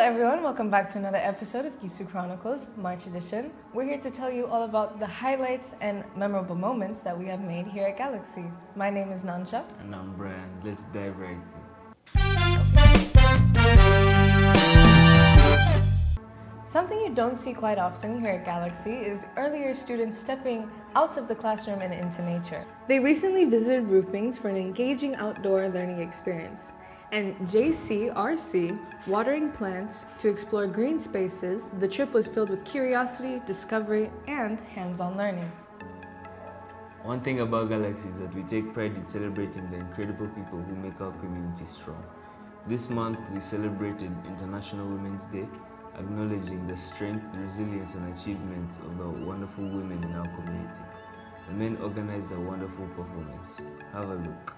everyone, welcome back to another episode of GISU Chronicles, March edition. We're here to tell you all about the highlights and memorable moments that we have made here at Galaxy. My name is Nansha. And I'm Brian. Let's dive right in. Something you don't see quite often here at Galaxy is earlier students stepping out of the classroom and into nature. They recently visited roofings for an engaging outdoor learning experience. And JCRC, watering plants to explore green spaces, the trip was filled with curiosity, discovery, and hands-on learning. One thing about Galaxy is that we take pride in celebrating the incredible people who make our community strong. This month, we celebrated International Women's Day, acknowledging the strength, resilience, and achievements of the wonderful women in our community. The men organized a wonderful performance. Have a look.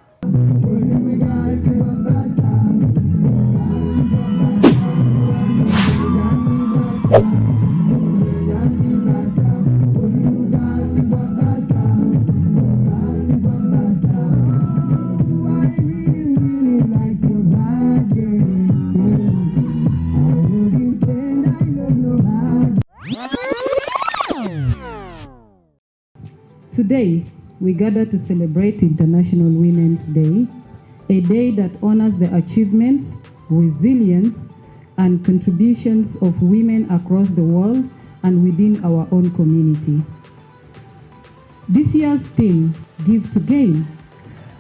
Today, we gather to celebrate International Women's Day, a day that honors the achievements, resilience, and contributions of women across the world and within our own community. This year's theme, Give to Gain,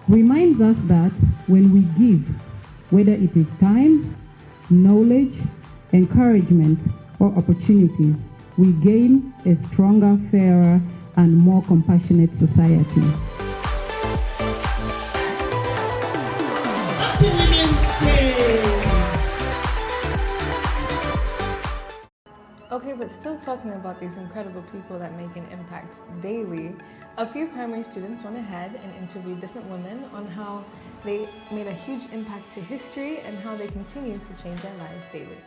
reminds us that when we give, whether it is time, knowledge, encouragement, or opportunities, we gain a stronger, fairer, and more compassionate society. Happy Women's Day! Okay, but still talking about these incredible people that make an impact daily, a few primary students went ahead and interviewed different women on how they made a huge impact to history and how they continue to change their lives daily.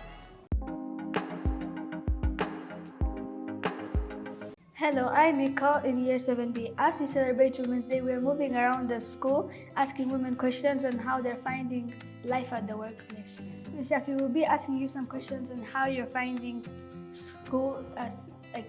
Hello, I'm Mika in Year 7B. As we celebrate Women's Day, we are moving around the school asking women questions on how they're finding life at the workplace. Ms. Jackie will be asking you some questions on how you're finding school as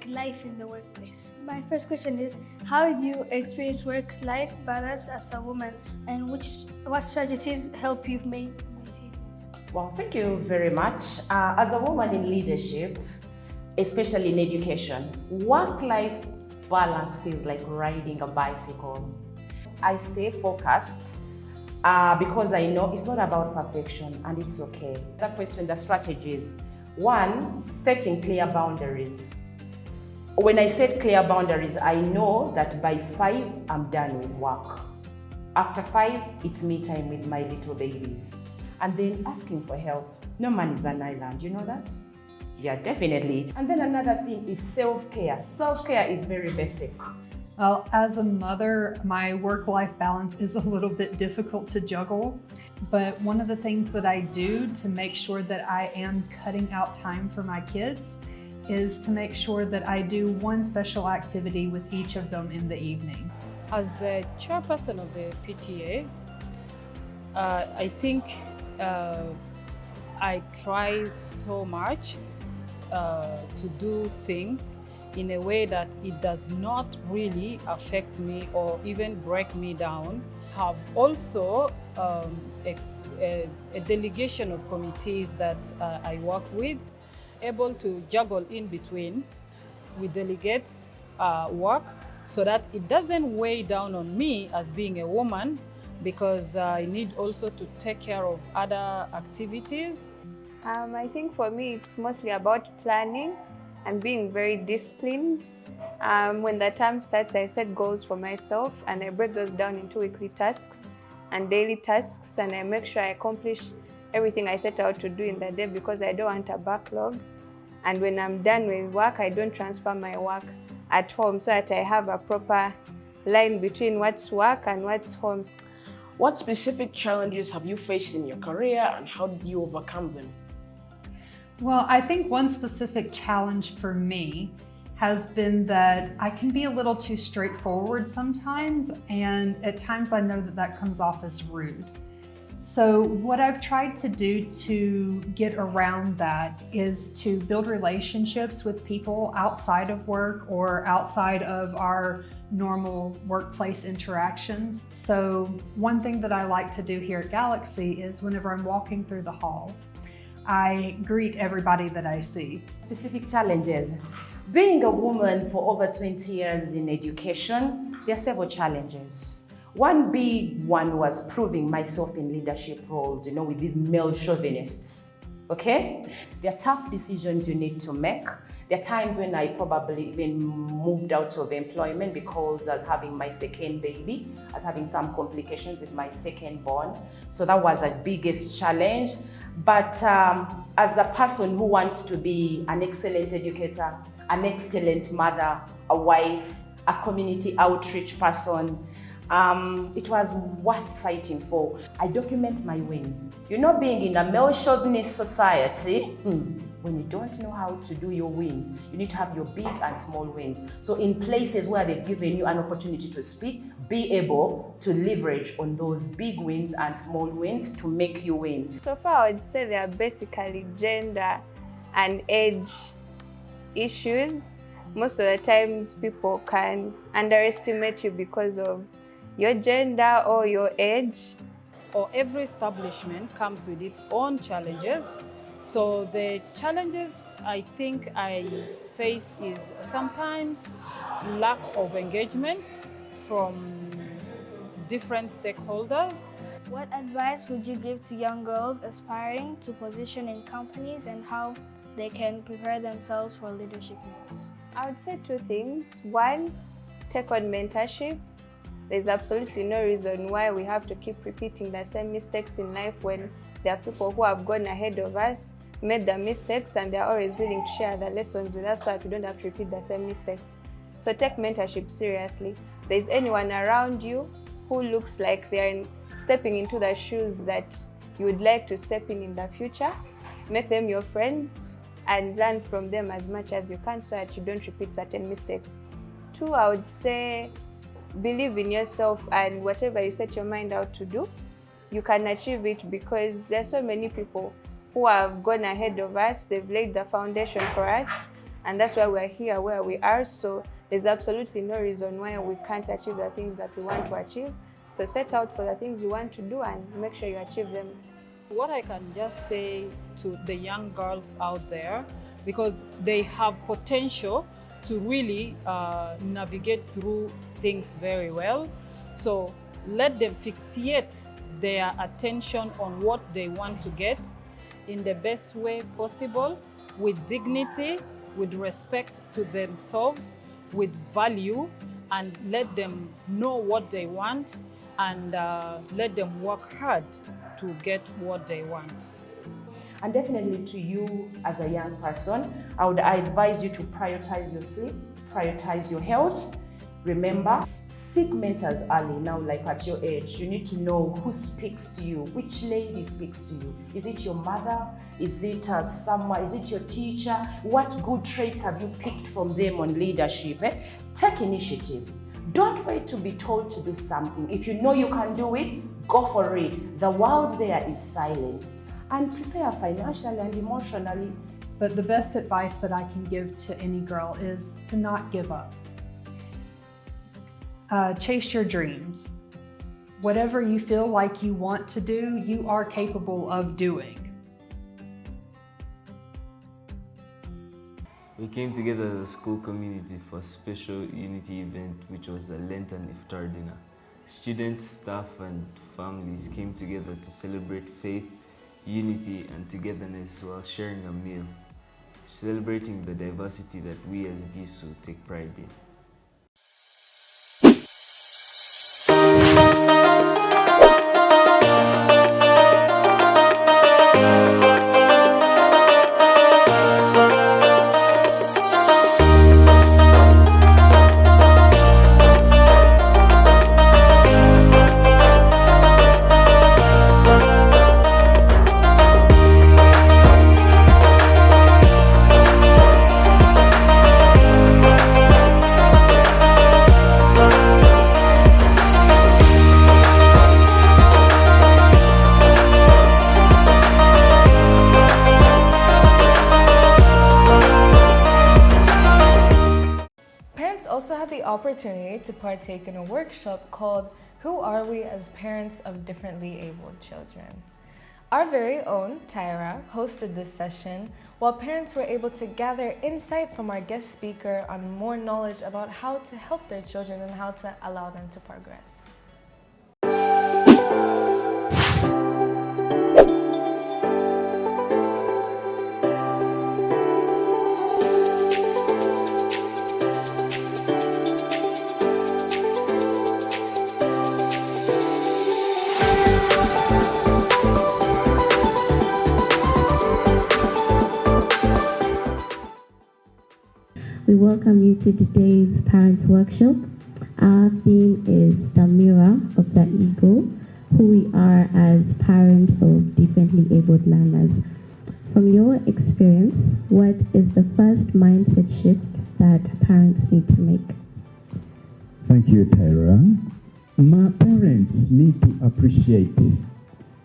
life in the workplace. My first question is, how did you experience work-life balance as a woman, and what strategies help you maintain it? Well, thank you very much. As a woman in leadership, especially in education, work-life balance feels like riding a bicycle. I stay focused because I know it's not about perfection, and it's okay. The question, the strategies. One, setting clear boundaries. When I set clear boundaries, I know that by 5, I'm done with work. After 5, it's me time with my little babies. And then asking for help. No man is an island, you know that? Yeah, definitely. And then another thing is self-care. Self-care is very basic. Well, as a mother, my work-life balance is a little bit difficult to juggle. But one of the things that I do to make sure that I am cutting out time for my kids is to make sure that I do one special activity with each of them in the evening. As a chairperson of the PTA, I think I try so much to do things in a way that it does not really affect me or even break me down. Have also a delegation of committees that I work with, able to juggle in between. We delegate work so that it doesn't weigh down on me as being a woman, because I need also to take care of other activities. I think for me, it's mostly about planning and being very disciplined. When the term starts, I set goals for myself and I break those down into weekly tasks and daily tasks, and I make sure I accomplish everything I set out to do in the day, because I don't want a backlog. And when I'm done with work, I don't transfer my work at home, so that I have a proper line between what's work and what's home. What specific challenges have you faced in your career, and how did you overcome them? Well, I think one specific challenge for me has been that I can be a little too straightforward sometimes, and at times I know that that comes off as rude. So what I've tried to do to get around that is to build relationships with people outside of work or outside of our normal workplace interactions. So one thing that I like to do here at Galaxy is whenever I'm walking through the halls, I greet everybody that I see. Specific challenges. Being a woman for over 20 years in education, there are several challenges. One big one was proving myself in leadership roles, with these male chauvinists, okay? There are tough decisions you need to make. There are times when I probably even moved out of employment because I was having my second baby. I was having some complications with my second born. So that was the biggest challenge. But as a person who wants to be an excellent educator, an excellent mother, a wife, a community outreach person, it was worth fighting for. I document my wins. Being in a male chauvinist society, when you don't know how to do your wins, you need to have your big and small wins. So in places where they've given you an opportunity to speak, be able to leverage on those big wins and small wins to make you win. So far, I would say they are basically gender and age issues. Most of the times people can underestimate you because of your gender or your age. Or every establishment comes with its own challenges. So the challenges I think I face is sometimes lack of engagement from different stakeholders. What advice would you give to young girls aspiring to position in companies and how they can prepare themselves for leadership roles? I would say two things. One, take on mentorship. There's absolutely no reason why we have to keep repeating the same mistakes in life when there are people who have gone ahead of us, made the mistakes, and they're always willing to share the lessons with us so that we don't have to repeat the same mistakes. So take mentorship seriously. If there's anyone around you who looks like they're stepping into the shoes that you would like to step in the future, make them your friends and learn from them as much as you can so that you don't repeat certain mistakes. Two, I would say believe in yourself, and whatever you set your mind out to do, you can achieve it, because there's so many people who have gone ahead of us. They've laid the foundation for us, and that's why we're here where we are. So there's absolutely no reason why we can't achieve the things that we want to achieve. So set out for the things you want to do and make sure you achieve them. What I can just say to the young girls out there, because they have potential to really navigate through things very well. So let them fixate their attention on what they want to get in the best way possible, with dignity, with respect to themselves, with value, and let them know what they want, and let them work hard to get what they want. And definitely to you as a young person, I would advise you to prioritize your sleep, prioritize your health. Remember, seek mentors early. Now, like at your age, you need to know who speaks to you, which lady speaks to you. Is it your mother? Is it someone? Is it your teacher? What good traits have you picked from them on leadership? Take initiative. Don't wait to be told to do something. If you know you can do it, go for it. The world there is silent. And prepare financially and emotionally. But the best advice that I can give to any girl is to not give up. Chase your dreams. Whatever you feel like you want to do, you are capable of doing. We came together as a school community for a special unity event, which was a Lenten Iftar dinner. Students, staff, and families came together to celebrate faith, unity, and togetherness while sharing a meal, celebrating the diversity that we as GISU take pride in. opportunity to partake in a workshop called Who Are We as Parents of Differently Abled Children? Our very own Tyra hosted this session, while parents were able to gather insight from our guest speaker on more knowledge about how to help their children and how to allow them to progress. We welcome you to today's Parents Workshop. Our theme is the mirror of the ego, who we are as parents of differently abled learners. From your experience, what is the first mindset shift that parents need to make? Thank you, Tyra. My parents need to appreciate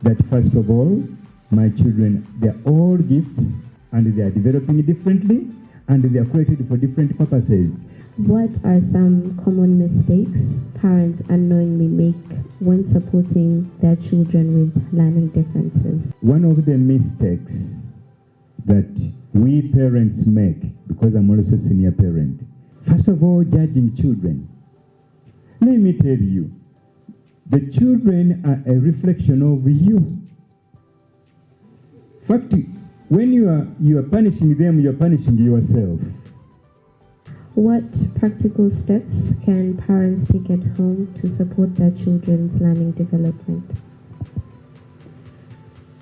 that, first of all, my children, they're all gifts and they are developing differently and they are created for different purposes. What are some common mistakes parents unknowingly make when supporting their children with learning differences? One of the mistakes that we parents make, because I'm also a senior parent, first of all, judging children. Let me tell you, the children are a reflection of you. In fact, when you are punishing them, you are punishing yourself. What practical steps can parents take at home to support their children's learning development?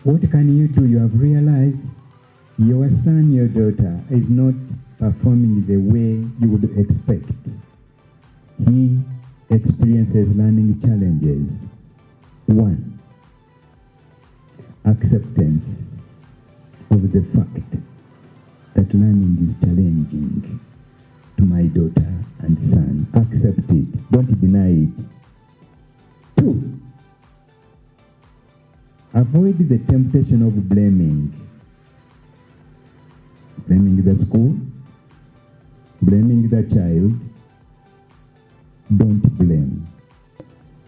What can you do? You have realized your son, your daughter is not performing the way you would expect. He experiences learning challenges. 1, acceptance of the fact that learning is challenging to my daughter and son. Accept it. Don't deny it. 2, avoid the temptation of blaming. Blaming the school, blaming the child. Don't blame.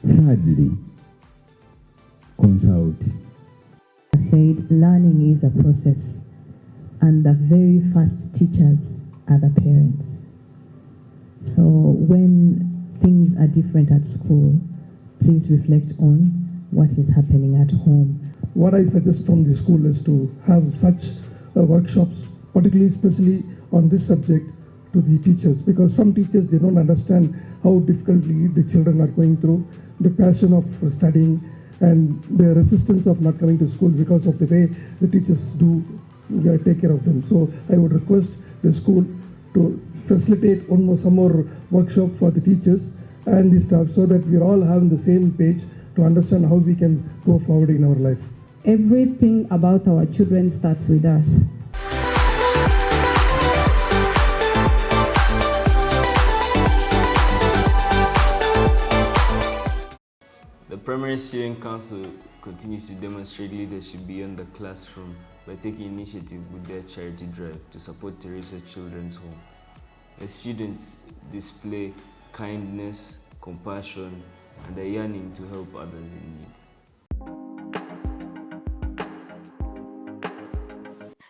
Thirdly, consult. Said learning is a process, and the very first teachers are the parents. So when things are different at school, please reflect on what is happening at home. What I suggest from the school is to have such workshops, particularly especially on this subject, to the teachers, because some teachers, they don't understand how difficultly the children are going through, the passion of studying and the resistance of not coming to school because of the way the teachers do take care of them. So I would request the school to facilitate some more workshop for the teachers and the staff, so that we're all having the same page to understand how we can go forward in our life. Everything about our children starts with us. The Primary Student Council continues to demonstrate leadership beyond the classroom by taking initiative with their charity drive to support Teresa Children's Home. The students display kindness, compassion, and a yearning to help others in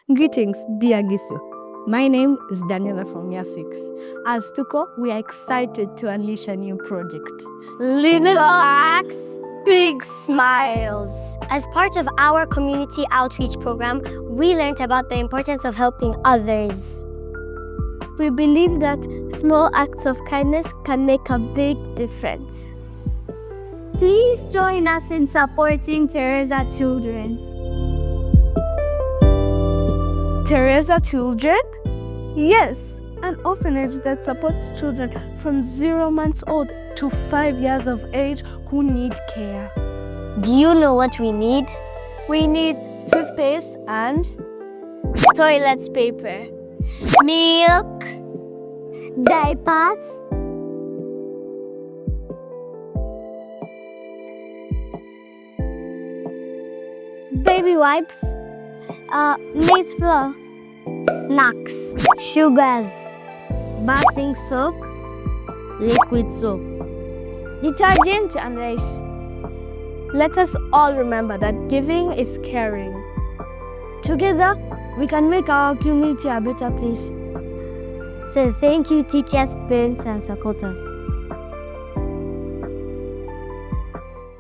need. Greetings, dear GISU. My name is Daniela from Year 6. As Tuko, we are excited to unleash a new project. Little acts, big smiles. As part of our community outreach program, we learned about the importance of helping others. We believe that small acts of kindness can make a big difference. Please join us in supporting Teresa Children. Teresa Children? Yes, an orphanage that supports children from 0 months old to 5 years of age who need care. Do you know what we need? We need toothpaste and toilet paper, milk, diapers, baby wipes, maize flour, snacks, sugars, bathing soap, liquid soap, detergent and rice. Let us all remember that giving is caring. Together, we can make our community a better place. So thank you, teachers, parents, and supporters.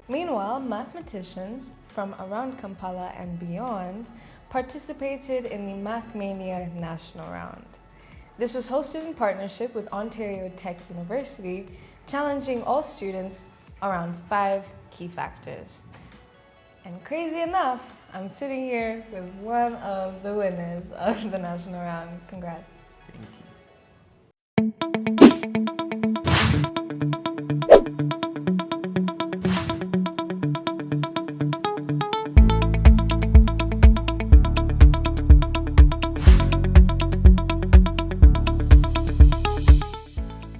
Meanwhile, mathematicians from around Kampala and beyond participated in the Mathmania National Round. This was hosted in partnership with Ontario Tech University, challenging all students around 5 key factors. And crazy enough, I'm sitting here with one of the winners of the National Round. Congrats. Thank you.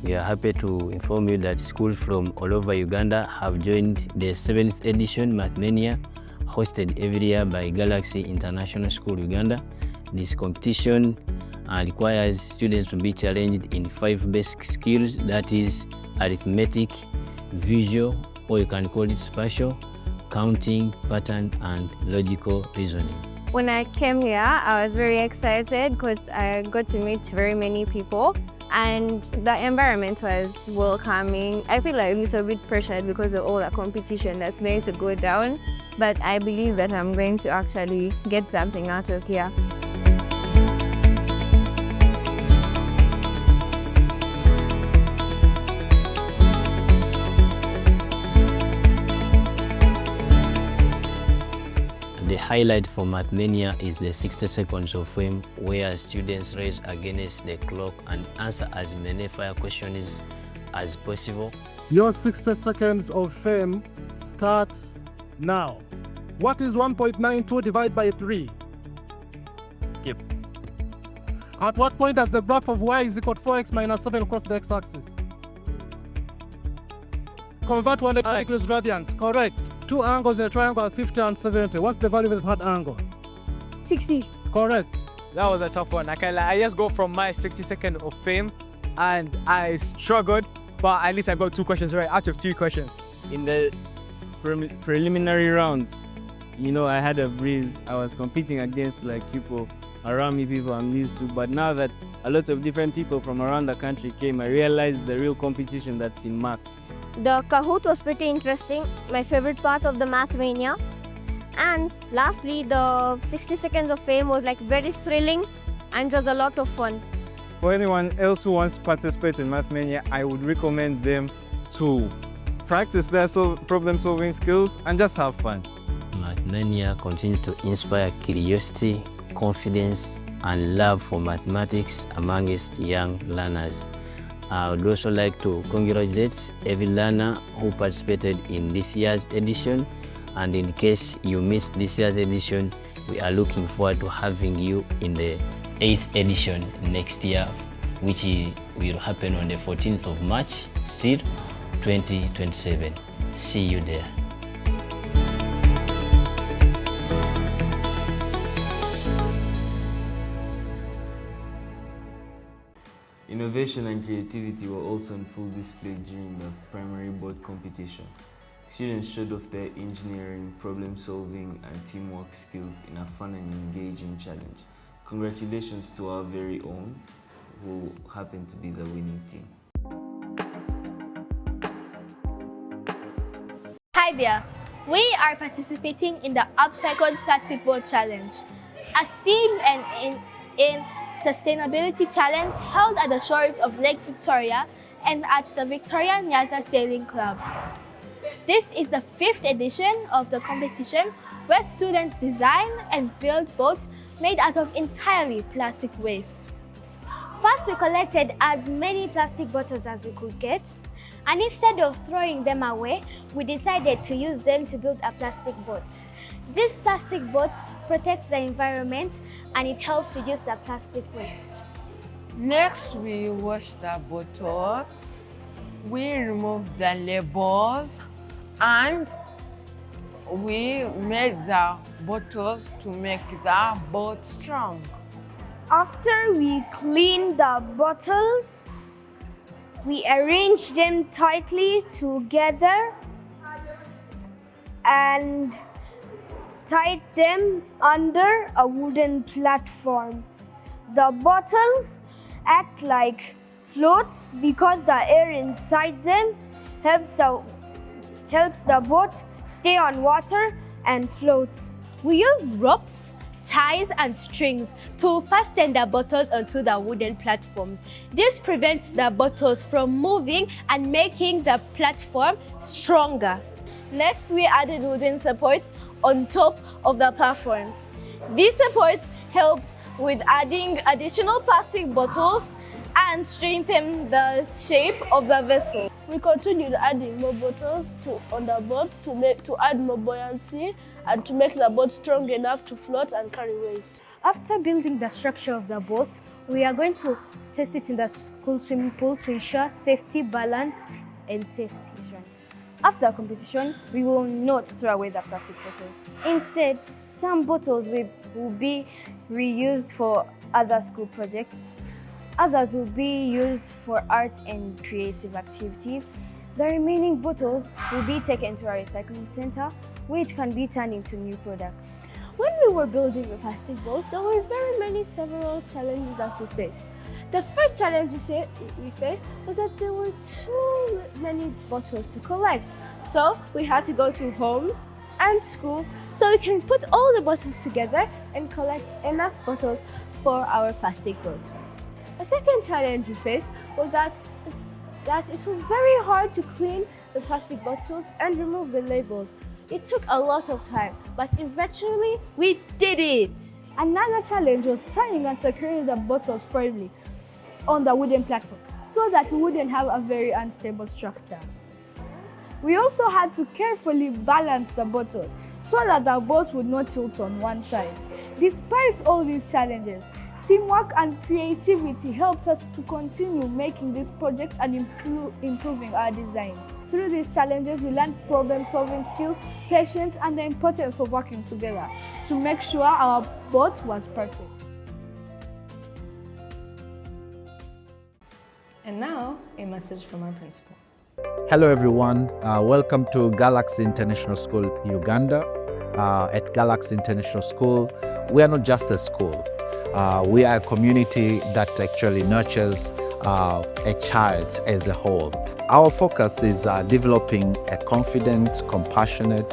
We are happy to inform you that schools from all over Uganda have joined the 7th edition Mathmania, hosted every year by Galaxy International School Uganda. This competition requires students to be challenged in 5 basic skills, that is arithmetic, visual, or you can call it spatial, counting, pattern, and logical reasoning. When I came here, I was very excited because I got to meet very many people and the environment was welcoming. I feel like a little bit pressured because of all the competition that's going to go down, but I believe that I'm going to actually get something out of here. The highlight for Mathmania is the 60 seconds of fame, where students race against the clock and answer as many fire questions as possible. Your 60 seconds of fame starts now. What is 1.92 divided by 3? Skip. At what point does the graph of y is equal to 4x minus 7 cross the x-axis? Convert 180 degrees radians. Correct. 2 angles in a triangle are 50 and 70. What's the value of the third angle? 60. Correct. That was a tough one. I just go from my 60 seconds of fame and I struggled, but at least I got 2 questions right out of 3 questions. In the preliminary rounds, you know, I had a breeze. I was competing against like people around me, people I'm used to. But now that a lot of different people from around the country came, I realized the real competition that's in maths. The Kahoot was pretty interesting, my favorite part of the Mathmania. And lastly, the 60 seconds of fame was like very thrilling and was a lot of fun. For anyone else who wants to participate in Mathmania, I would recommend them to practice their problem-solving skills and just have fun. Mathmania continues to inspire curiosity, confidence, and love for mathematics amongst young learners. I would also like to congratulate every learner who participated in this year's edition, and in case you missed this year's edition, we are looking forward to having you in the 8th edition next year, which will happen on the 14th of March, still 2027. See you there. Innovation and creativity were also on full display during the primary board competition. Students showed off their engineering, problem-solving, and teamwork skills in a fun and engaging challenge. Congratulations to our very own, who happened to be the winning team. Hi there! We are participating in the Upcycled Plastic Boat Challenge, a STEAM and in sustainability challenge held at the shores of Lake Victoria and at the Victoria Nyanza Sailing Club. This is the 5th edition of the competition, where students design and build boats made out of entirely plastic waste. First, we collected as many plastic bottles as we could get, and instead of throwing them away, we decided to use them to build a plastic boat. This plastic boat protects the environment and it helps reduce the plastic waste. Next, we wash the bottles, we remove the labels, and we made the bottles to make the boat strong. After we clean the bottles, We arrange them tightly together and tied them under a wooden platform. The bottles act like floats because the air inside them helps the boat stay on water and float. We use ropes, ties and strings to fasten the bottles onto the wooden platform. This prevents the bottles from moving and making the platform stronger. Next, we added wooden supports on top of the platform. These supports help with adding additional plastic bottles and strengthen the shape of the vessel. We continued adding more bottles on the boat to add more buoyancy and to make the boat strong enough to float and carry weight. After building the structure of the boat, we are going to test it in the school swimming pool to ensure safety, balance, and safety. After the competition, we will not throw away the plastic bottles. Instead, some bottles will be reused for other school projects. Others will be used for art and creative activities. The remaining bottles will be taken to our recycling center, where it can be turned into new products. When we were building the plastic boat, there were several challenges that we faced. The first challenge we faced was that there were too many bottles to collect. So we had to go to homes and school so we can put all the bottles together and collect enough bottles for our plastic boat. The second challenge we faced was that it was very hard to clean the plastic bottles and remove the labels. It took a lot of time, but eventually we did it. Another challenge was tying and securing the bottles firmly on the wooden platform so that we wouldn't have a very unstable structure. We also had to carefully balance the bottle so that the boat would not tilt on one side. Despite all these challenges, teamwork and creativity helped us to continue making this project and improving our design. Through these challenges, we learned problem-solving skills, patience, and the importance of working together to make sure our boat was perfect. And now, a message from our principal. Hello everyone, welcome to Galaxy International School, Uganda. At Galaxy International School, we are not just a school. We are a community that actually nurtures a child as a whole. Our focus is developing a confident, compassionate,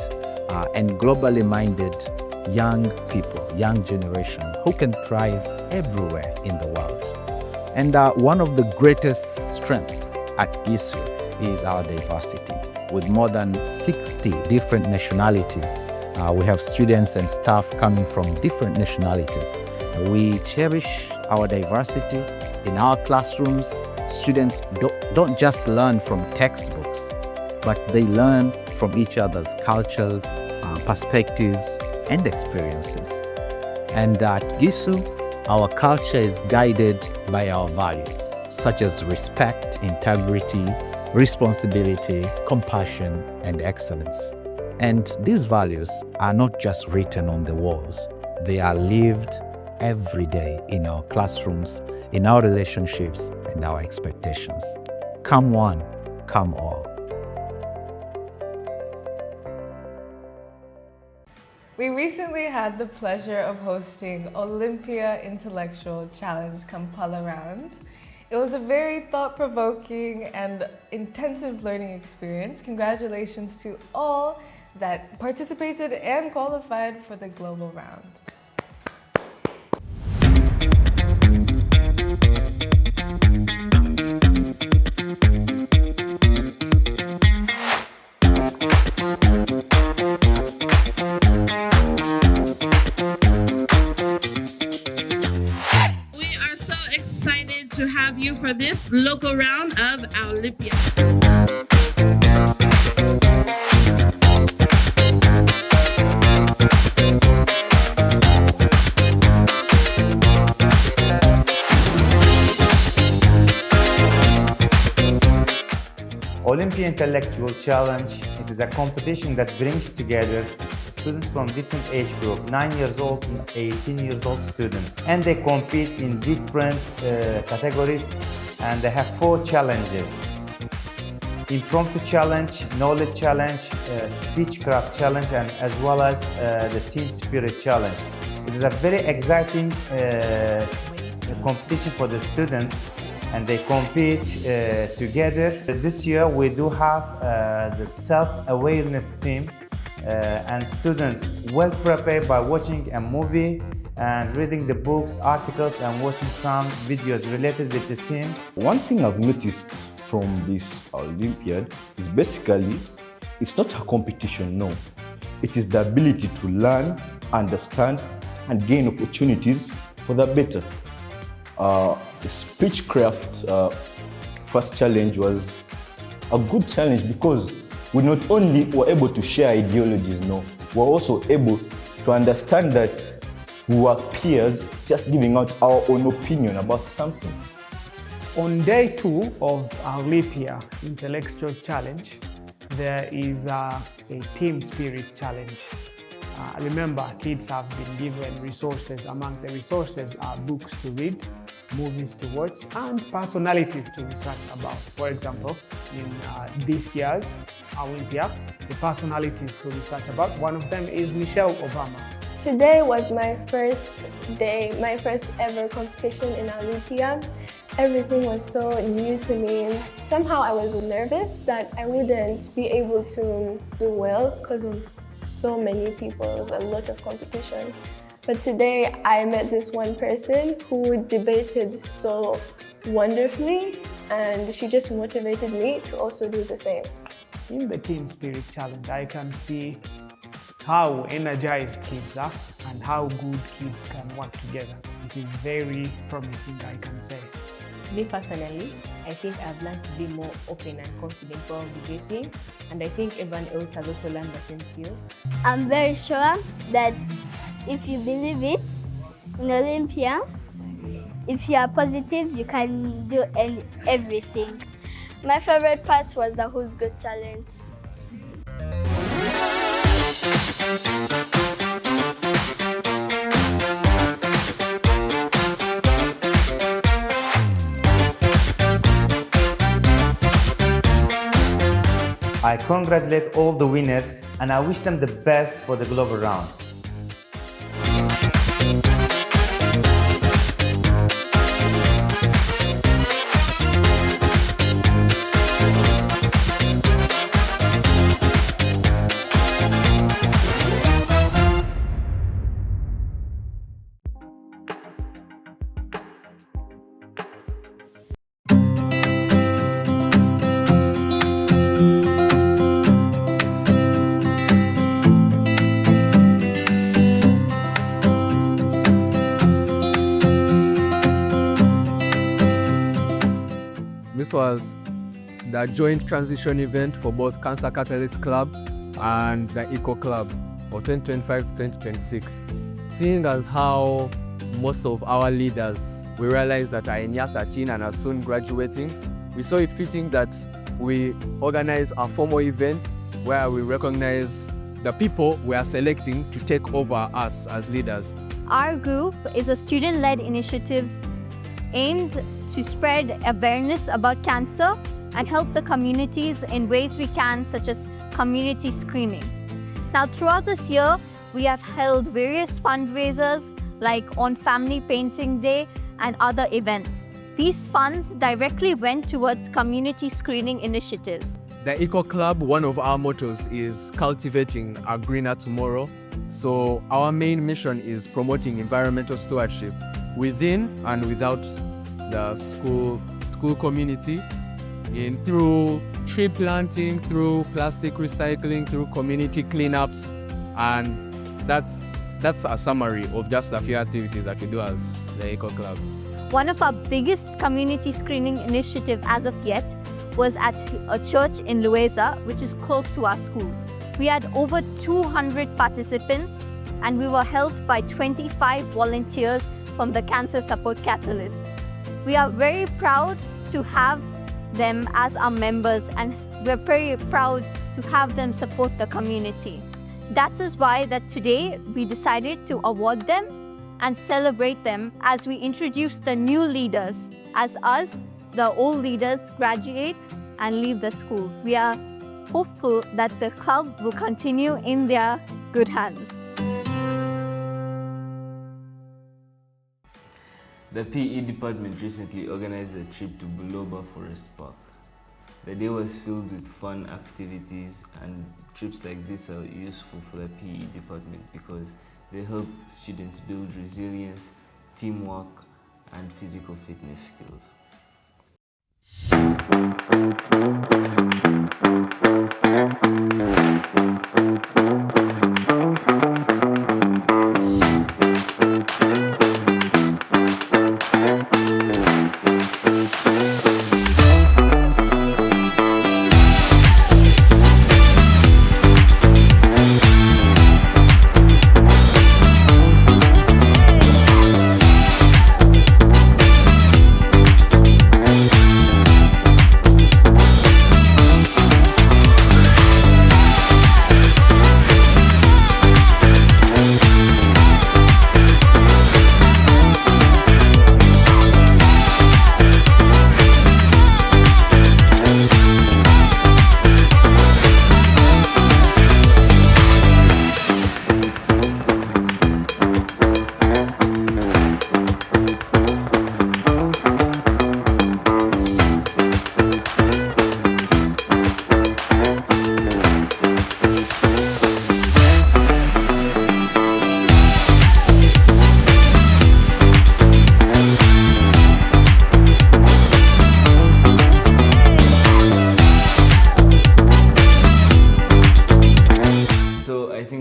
and globally minded young people, young generation who can thrive everywhere in the world. And one of the greatest strengths at GISU is our diversity. With more than 60 different nationalities, we have students and staff coming from different nationalities. We cherish our diversity in our classrooms. Students don't just learn from textbooks, but they learn from each other's cultures, perspectives, and experiences. And at GISU, our culture is guided by our values, such as respect, integrity, responsibility, compassion, and excellence. And these values are not just written on the walls, they are lived every day in our classrooms, in our relationships, and our expectations. Come one, come all. We recently had the pleasure of hosting Olympia Intellectual Challenge Kampala Round. It was a very thought-provoking and intensive learning experience. Congratulations to all that participated and qualified for the global round. To have you for this local round of Olympia. Olympia Intellectual Challenge, it is a competition that brings together students from different age group, 9 years old and 18 years old students, and they compete in different categories and they have 4 challenges: impromptu challenge, knowledge challenge, speechcraft challenge, and as well as the team spirit challenge. It is a very exciting competition for the students, and they compete together. This year we do have the self-awareness team, and students well prepared by watching a movie and reading the books, articles, and watching some videos related with the team. One thing I've noticed from this Olympiad is basically it's not a competition, no. It is the ability to learn, understand, and gain opportunities for the better. The speechcraft first challenge was a good challenge because we not only were able to share ideologies, no, we're also able to understand that we were peers just giving out our own opinion about something. On day 2 of our leap year intellectuals challenge, there is a team spirit challenge. Remember, kids have been given resources. Among the resources are books to read, movies to watch, and personalities to research about. For example, in this year's Olympia, the personalities to research about, one of them is Michelle Obama. Today was my first day, my first ever competition in Olympia. Everything was so new to me. Somehow I was nervous that I wouldn't be able to do well because of so many people, a lot of competition. But today I met this one person who debated so wonderfully, and she just motivated me to also do the same. In the Team Spirit Challenge, I can see how energized kids are and how good kids can work together. It is very promising, I can say. Me personally, I think I've learned to be more open and confident while debating, and I think everyone else has also learned the same skill. I'm very sure that if you believe it in Olympia, if you are positive, you can do everything. My favorite part was the Who's Got Talent. I congratulate all the winners and I wish them the best for the global rounds. This was the joint transition event for both Cancer Catalyst Club and the Eco Club for 2025 to 2026. Seeing as how most of our leaders, we realized that are in year 13 and are soon graduating, we saw it fitting that we organize a formal event where we recognize the people we are selecting to take over us as leaders. Our group is a student-led initiative aimed to spread awareness about cancer and help the communities in ways we can, such as community screening. Now, throughout this year, we have held various fundraisers like on Family Painting Day and other events. These funds directly went towards community screening initiatives. The Eco Club, one of our mottos is cultivating a greener tomorrow. So our main mission is promoting environmental stewardship within and without the school community, through tree planting, through plastic recycling, through community cleanups, and that's a summary of just a few activities that we do as the Eco Club. One of our biggest community screening initiative as of yet was at a church in Lueza, which is close to our school. We had over 200 participants, and we were helped by 25 volunteers from the Cancer Support Catalyst. We are very proud to have them as our members, and we're very proud to have them support the community. That is why that today we decided to award them and celebrate them as we introduce the new leaders as us, the old leaders graduate and leave the school. We are hopeful that the club will continue in their good hands. The PE department recently organized a trip to Buloba Forest Park. The day was filled with fun activities, and trips like this are useful for the PE department because they help students build resilience, teamwork, and physical fitness skills.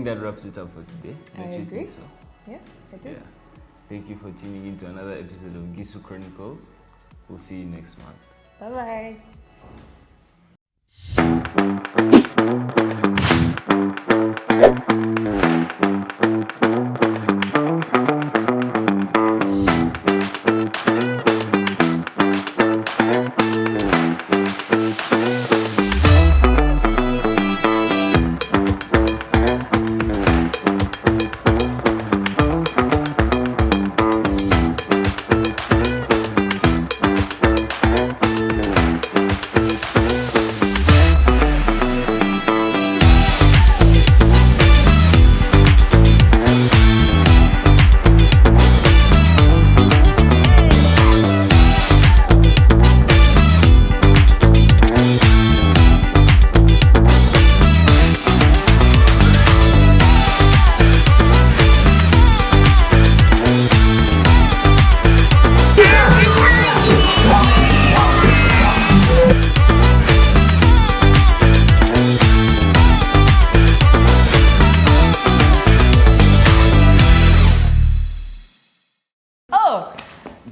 That wraps it up for today. I agree. So? Yeah, I do. Yeah. Thank you for tuning in to another episode of GISU Chronicles. We'll see you next month. Bye-bye.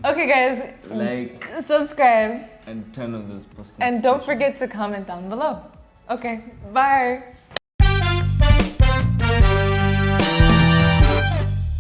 Okay guys, like, subscribe, and turn on those post and don't forget to comment down below. Okay, bye.